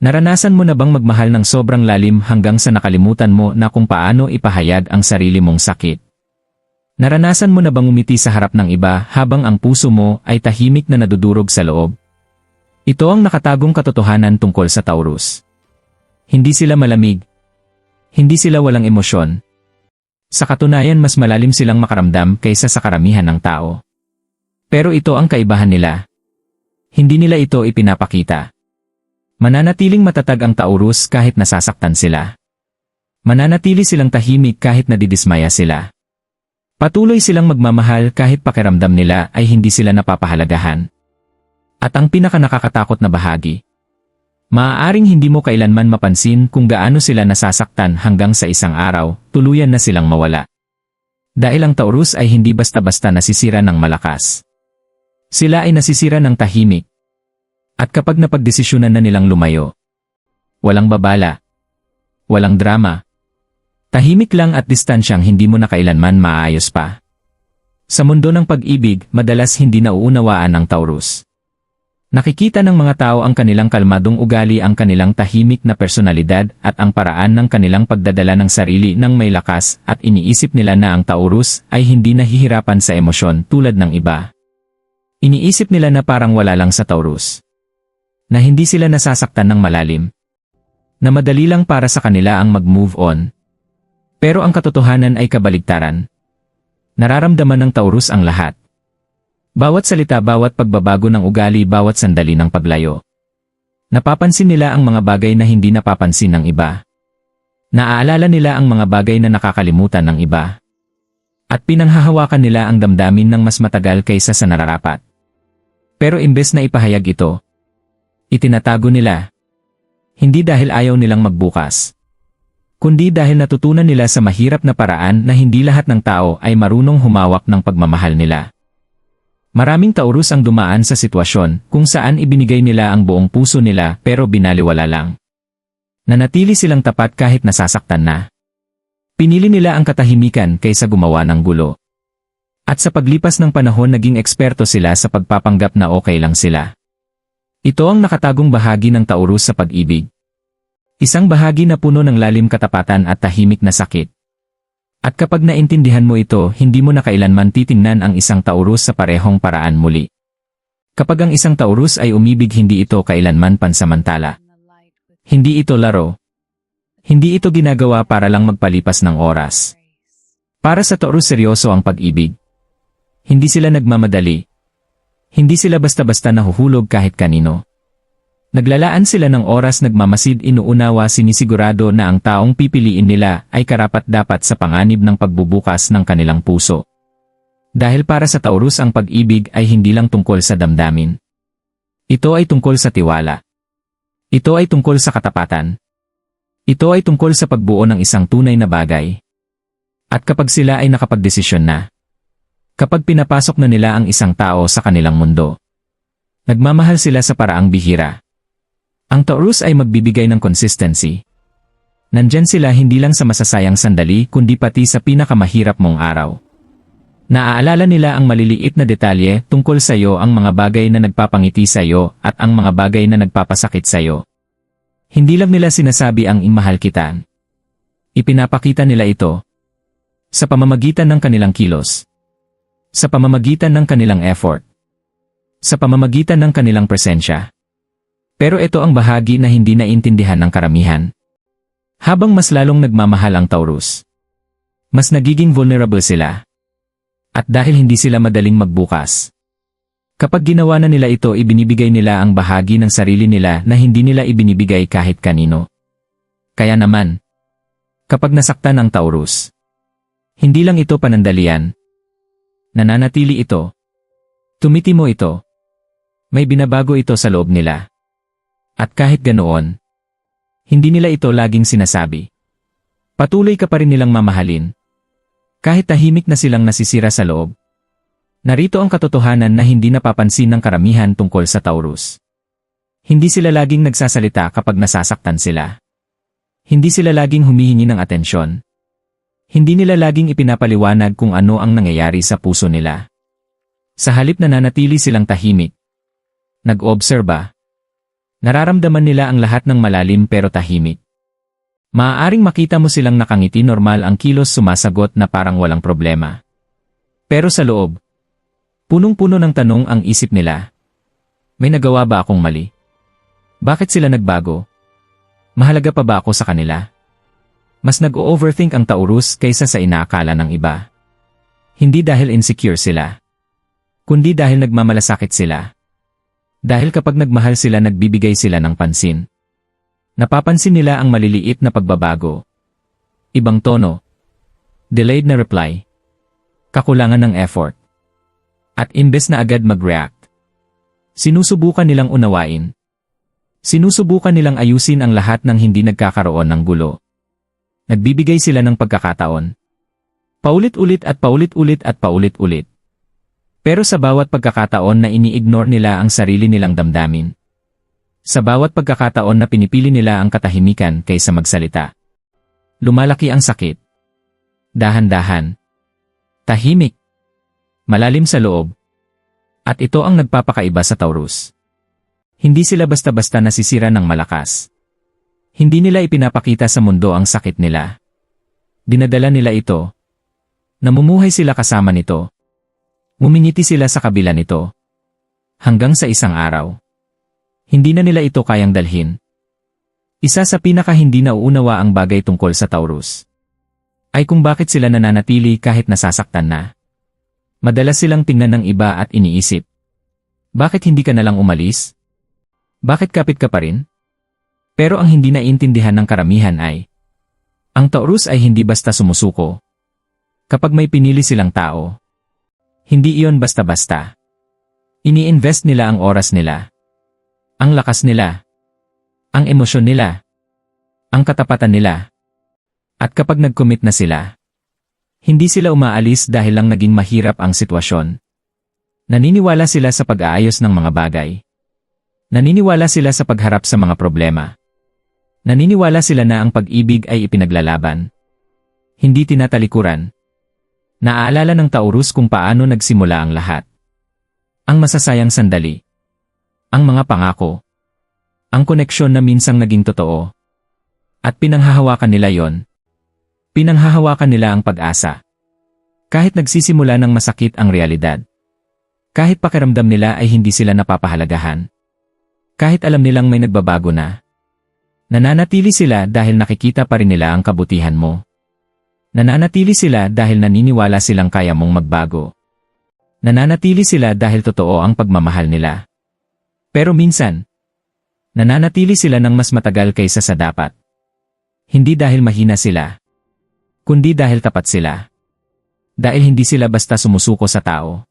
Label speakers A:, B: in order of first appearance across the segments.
A: Naranasan mo na bang magmahal ng sobrang lalim hanggang sa nakalimutan mo na kung paano ipahayag ang sarili mong sakit? Naranasan mo na bang umiti sa harap ng iba habang ang puso mo ay tahimik na nadudurog sa loob? Ito ang nakatagong katotohanan tungkol sa Taurus. Hindi sila malamig. Hindi sila walang emosyon. Sa katunayan, mas malalim silang makaramdam kaysa sa karamihan ng tao. Pero ito ang kaibahan nila. Hindi nila ito ipinapakita. Mananatiling matatag ang Taurus kahit nasasaktan sila. Mananatili silang tahimik kahit nadidismaya sila. Patuloy silang magmamahal kahit pakiramdam nila ay hindi sila napapahalagahan. At ang pinakanakakatakot na bahagi, maaaring hindi mo kailanman mapansin kung gaano sila nasasaktan hanggang sa isang araw, tuluyan na silang mawala. Dahil ang Taurus ay hindi basta-basta nasisira ng malakas. Sila ay nasisira ng tahimik. At kapag napagdesisyonan na nilang lumayo, walang babala, walang drama, tahimik lang at distansyang hindi mo na kailanman maayos pa. Sa mundo ng pag-ibig, madalas hindi nauunawaan ang Taurus. Nakikita ng mga tao ang kanilang kalmadong ugali, ang kanilang tahimik na personalidad at ang paraan ng kanilang pagdadala ng sarili ng may lakas at iniisip nila na ang Taurus ay hindi nahihirapan sa emosyon tulad ng iba. Iniisip nila na parang wala lang sa Taurus. Na hindi sila nasasaktan ng malalim. Na madali lang para sa kanila ang mag-move on. Pero ang katotohanan ay kabaligtaran. Nararamdaman ng Taurus ang lahat. Bawat salita, bawat pagbabago ng ugali, bawat sandali ng paglayo. Napapansin nila ang mga bagay na hindi napapansin ng iba. Naaalala nila ang mga bagay na nakakalimutan ng iba. At pinanghahawakan nila ang damdamin ng mas matagal kaysa sa nararapat. Pero imbes na ipahayag ito, itinatago nila. Hindi dahil ayaw nilang magbukas, kundi dahil natutunan nila sa mahirap na paraan na hindi lahat ng tao ay marunong humawak ng pagmamahal nila. Maraming Taurus ang dumaan sa sitwasyon kung saan ibinigay nila ang buong puso nila pero binaliwala lang. Nanatili silang tapat kahit nasasaktan na. Pinili nila ang katahimikan kaysa gumawa ng gulo. At sa paglipas ng panahon, naging eksperto sila sa pagpapanggap na okay lang sila. Ito ang nakatagong bahagi ng Taurus sa pag-ibig. Isang bahagi na puno ng lalim katapatan at tahimik na sakit. At kapag naintindihan mo ito, hindi mo na kailanman titingnan ang isang Taurus sa parehong paraan muli. Kapag ang isang Taurus ay umibig, hindi ito kailanman pansamantala. Hindi ito laro. Hindi ito ginagawa para lang magpalipas ng oras. Para sa Taurus, seryoso ang pag-ibig. Hindi sila nagmamadali. Hindi sila basta-basta nahuhulog kahit kanino. Naglalaan sila ng oras, nagmamasid, inuunawa, sinisigurado na ang taong pipiliin nila ay karapat-dapat sa panganib ng pagbubukas ng kanilang puso. Dahil para sa Taurus, ang pag-ibig ay hindi lang tungkol sa damdamin. Ito ay tungkol sa tiwala. Ito ay tungkol sa katapatan. Ito ay tungkol sa pagbuo ng isang tunay na bagay. At kapag sila ay nakapagdesisyon na, kapag pinapasok na nila ang isang tao sa kanilang mundo, nagmamahal sila sa paraang bihira. Ang Taurus ay magbibigay ng consistency. Nandyan sila hindi lang sa masasayang sandali kundi pati sa pinakamahirap mong araw. Naaalala nila ang maliliit na detalye tungkol sa iyo, ang mga bagay na nagpapangiti sa iyo at ang mga bagay na nagpapasakit sa iyo. Hindi lang nila sinasabi ang imahal kita. Ipinapakita nila ito sa pamamagitan ng kanilang kilos, sa pamamagitan ng kanilang effort, sa pamamagitan ng kanilang presensya. Pero ito ang bahagi na hindi naintindihan ng karamihan. Habang mas lalong nagmamahal ang Taurus, mas nagiging vulnerable sila. At dahil hindi sila madaling magbukas, kapag ginawa na nila ito, ibinibigay nila ang bahagi ng sarili nila na hindi nila ibinibigay kahit kanino. Kaya naman, kapag nasaktan ang Taurus, hindi lang ito panandalian. Nananatili ito. Tumitimo ito. May binabago ito sa loob nila. At kahit ganoon, hindi nila ito laging sinasabi. Patuloy ka pa rin nilang mamahalin. Kahit tahimik na silang nasisira sa loob. Narito ang katotohanan na hindi napapansin ng karamihan tungkol sa Taurus. Hindi sila laging nagsasalita kapag nasasaktan sila. Hindi sila laging humihingi ng atensyon. Hindi nila laging ipinapaliwanag kung ano ang nangyayari sa puso nila. Sa halip, nananatili silang tahimik. Nag-oobserba. Nararamdaman nila ang lahat ng malalim pero tahimik. Maaaring makita mo silang nakangiti, normal ang kilos, sumasagot na parang walang problema. Pero sa loob, punong-puno ng tanong ang isip nila. May nagawa ba akong mali? Bakit sila nagbago? Mahalaga pa ba ako sa kanila? Mas nag-overthink ang Taurus kaysa sa inaakala ng iba. Hindi dahil insecure sila, kundi dahil nagmamalasakit sila. Dahil kapag nagmahal sila, nagbibigay sila ng pansin. Napapansin nila ang maliliit na pagbabago. Ibang tono. Delayed na reply. Kakulangan ng effort. At imbes na agad mag-react, sinusubukan nilang unawain. Sinusubukan nilang ayusin ang lahat ng hindi nagkakaroon ng gulo. Nagbibigay sila ng pagkakataon. Paulit-ulit at paulit-ulit at paulit-ulit. Pero sa bawat pagkakataon na ini-ignore nila ang sarili nilang damdamin. Sa bawat pagkakataon na pinipili nila ang katahimikan kaysa magsalita, lumalaki ang sakit. Dahan-dahan. Tahimik. Malalim sa loob. At ito ang nagpapakaiba sa Taurus. Hindi sila basta-basta nasisira ng malakas. Hindi nila ipinapakita sa mundo ang sakit nila. Dinadala nila ito. Namumuhay sila kasama nito. Ngumingiti sila sa kabila nito. Hanggang sa isang araw, hindi na nila ito kayang dalhin. Isa sa pinaka-hindi nauunawa ang bagay tungkol sa Taurus ay kung bakit sila nananatili kahit nasasaktan na. Madalas silang tingnan ng iba at iniisip, bakit hindi ka nalang umalis? Bakit kapit ka pa rin? Pero ang hindi naiintindihan ng karamihan ay, ang Taurus ay hindi basta sumusuko. Kapag may pinili silang tao, hindi iyon basta-basta. Ini-invest nila ang oras nila, ang lakas nila, ang emosyon nila, ang katapatan nila. At kapag nag-commit na sila, hindi sila umaalis dahil lang naging mahirap ang sitwasyon. Naniniwala sila sa pag-aayos ng mga bagay. Naniniwala sila sa pagharap sa mga problema. Naniniwala sila na ang pag-ibig ay ipinaglalaban, hindi tinatalikuran. Naaalala ng Taurus kung paano nagsimula ang lahat. Ang masasayang sandali. Ang mga pangako. Ang koneksyon na minsang naging totoo. At pinanghahawakan nila yon. Pinanghahawakan nila ang pag-asa. Kahit nagsisimula ng masakit ang realidad. Kahit pakiramdam nila ay hindi sila napapahalagahan. Kahit alam nilang may nagbabago na. Nananatili sila dahil nakikita pa rin nila ang kabutihan mo. Nananatili sila dahil naniniwala silang kaya mong magbago. Nananatili sila dahil totoo ang pagmamahal nila. Pero minsan, nananatili sila ng mas matagal kaysa sa dapat. Hindi dahil mahina sila, kundi dahil tapat sila. Dahil hindi sila basta sumusuko sa tao.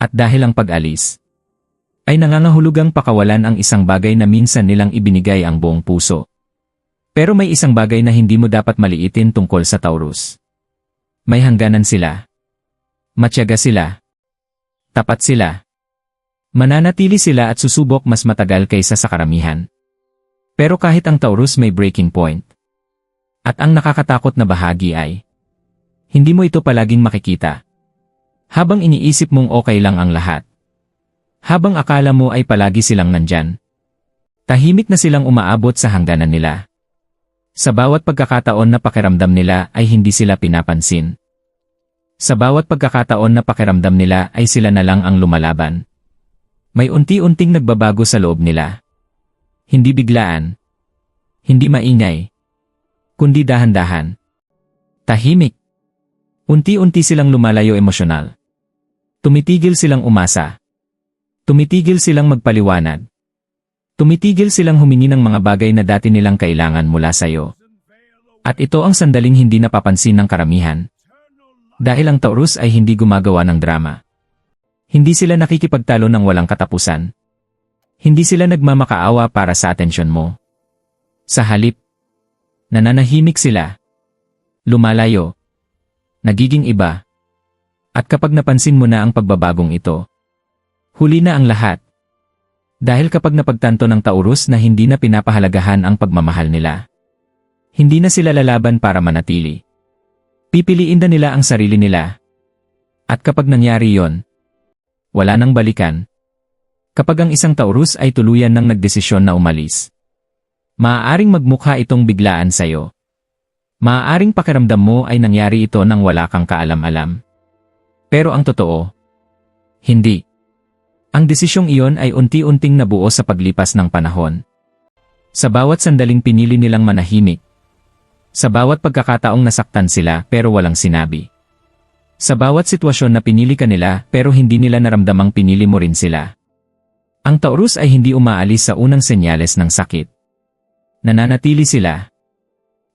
A: At dahil ang pag-alis ay nangangahulugang pakawalan ang isang bagay na minsan nilang ibinigay ang buong puso. Pero may isang bagay na hindi mo dapat maliitin tungkol sa Taurus. May hangganan sila. Matyaga sila. Tapat sila. Mananatili sila at susubok mas matagal kaysa sa karamihan. Pero kahit ang Taurus may breaking point. At ang nakakatakot na bahagi ay, hindi mo ito palaging makikita. Habang iniisip mong okay lang ang lahat. Habang akala mo ay palagi silang nandyan. Tahimik na silang umaabot sa hangganan nila. Sa bawat pagkakataon na pakiramdam nila ay hindi sila pinapansin. Sa bawat pagkakataon na pakiramdam nila ay sila na lang ang lumalaban. May unti-unting nagbabago sa loob nila. Hindi biglaan. Hindi maingay. Kundi dahan-dahan. Tahimik. Unti-unti silang lumalayo emosyonal. Tumitigil silang umasa. Tumitigil silang magpaliwanag. Tumitigil silang humingi ng mga bagay na dati nilang kailangan mula sa iyo. At ito ang sandaling hindi napapansin ng karamihan. Dahil ang Taurus ay hindi gumagawa ng drama. Hindi sila nakikipagtalo ng walang katapusan. Hindi sila nagmamakaawa para sa atensyon mo. Sa halip, nananahimik sila. Lumalayo. Nagiging iba. At kapag napansin mo na ang pagbabagong ito, huli na ang lahat. Dahil kapag napagtanto ng Taurus na hindi na pinapahalagahan ang pagmamahal nila, hindi na sila lalaban para manatili. Pipiliin na nila ang sarili nila. At kapag nangyari yon, wala nang balikan. Kapag ang isang Taurus ay tuluyan ng nagdesisyon na umalis, maaaring magmukha itong biglaan sa'yo. Maaaring pakiramdam mo ay nangyari ito nang wala kang kaalam-alam. Pero ang totoo, hindi. Ang desisyong iyon ay unti-unting nabuo sa paglipas ng panahon. Sa bawat sandaling pinili nilang manahimik. Sa bawat pagkakataong nasaktan sila pero walang sinabi. Sa bawat sitwasyon na pinili ka nila pero hindi nila naramdamang pinili mo rin sila. Ang Taurus ay hindi umaalis sa unang senyales ng sakit. Nananatili sila.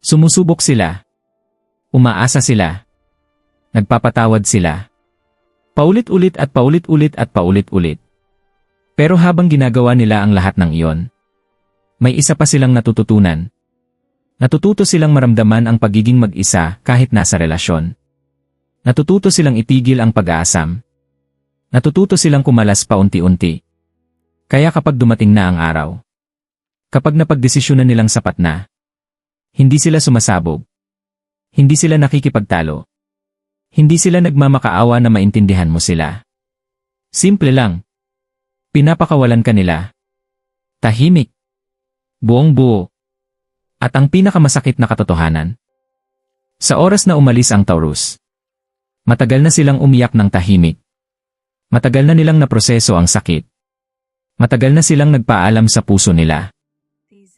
A: Sumusubok sila. Umaasa sila. Nagpapatawad sila. Paulit-ulit at paulit-ulit at paulit-ulit. Pero habang ginagawa nila ang lahat ng iyon, may isa pa silang natututunan. Natututo silang maramdaman ang pagiging mag-isa kahit nasa relasyon. Natututo silang itigil ang pag-aasam. Natututo silang kumalas paunti-unti. Kaya kapag dumating na ang araw, kapag napagdesisyonan nilang sapat na, hindi sila sumasabog. Hindi sila nakikipagtalo. Hindi sila nagmamakaawa na maintindihan mo sila. Simple lang. Pinapakawalan ka nila. Tahimik. Buong buo. At ang pinakamasakit na katotohanan. Sa oras na umalis ang Taurus, matagal na silang umiyak ng tahimik. Matagal na nilang naproseso ang sakit. Matagal na silang nagpaalam sa puso nila.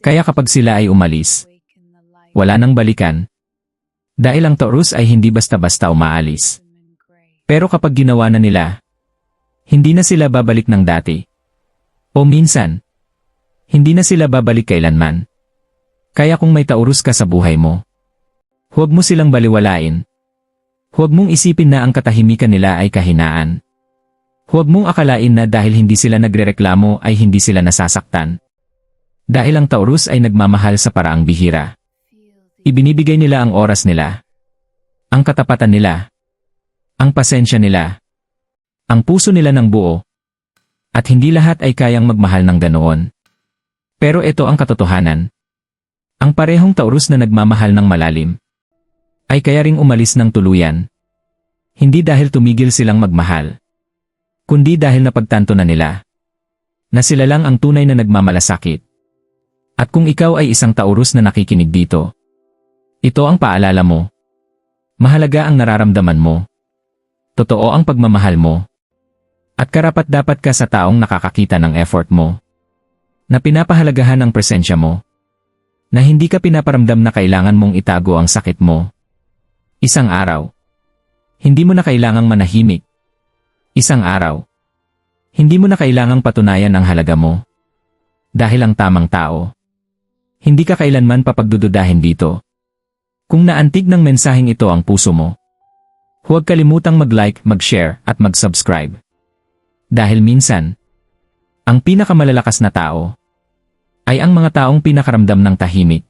A: Kaya kapag sila ay umalis, wala nang balikan. Dahil ang Taurus ay hindi basta-basta umaalis. Pero kapag ginawa na nila, hindi na sila babalik ng dati. O minsan, hindi na sila babalik kailanman. Kaya kung may Taurus ka sa buhay mo, huwag mo silang baliwalain. Huwag mong isipin na ang katahimikan nila ay kahinaan. Huwag mong akalain na dahil hindi sila nagrereklamo ay hindi sila nasasaktan. Dahil ang Taurus ay nagmamahal sa paraang bihira. Ibinibigay nila ang oras nila, ang katapatan nila, ang pasensya nila, ang puso nila ng buo. At hindi lahat ay kayang magmahal ng ganoon. Pero ito ang katotohanan. Ang parehong Taurus na nagmamahal ng malalim, ay kaya ring umalis ng tuluyan. Hindi dahil tumigil silang magmahal, kundi dahil napagtanto na nila, na sila lang ang tunay na nagmamalasakit. At kung ikaw ay isang Taurus na nakikinig dito, ito ang paalala mo. Mahalaga ang nararamdaman mo. Totoo ang pagmamahal mo. At karapat-dapat ka sa taong nakakakita ng effort mo. Na pinapahalagahan ang presensya mo. Na hindi ka pinaparamdam na kailangan mong itago ang sakit mo. Isang araw, hindi mo na kailangang manahimik. Isang araw, hindi mo na kailangang patunayan ang halaga mo. Dahil ang tamang tao, hindi ka kailanman papagdududahin dito. Kung naantig ng mensaheng ito ang puso mo, huwag kalimutang mag-like, mag-share at mag-subscribe. Dahil minsan, ang pinakamalalakas na tao ay ang mga taong pinakaramdam ng tahimik.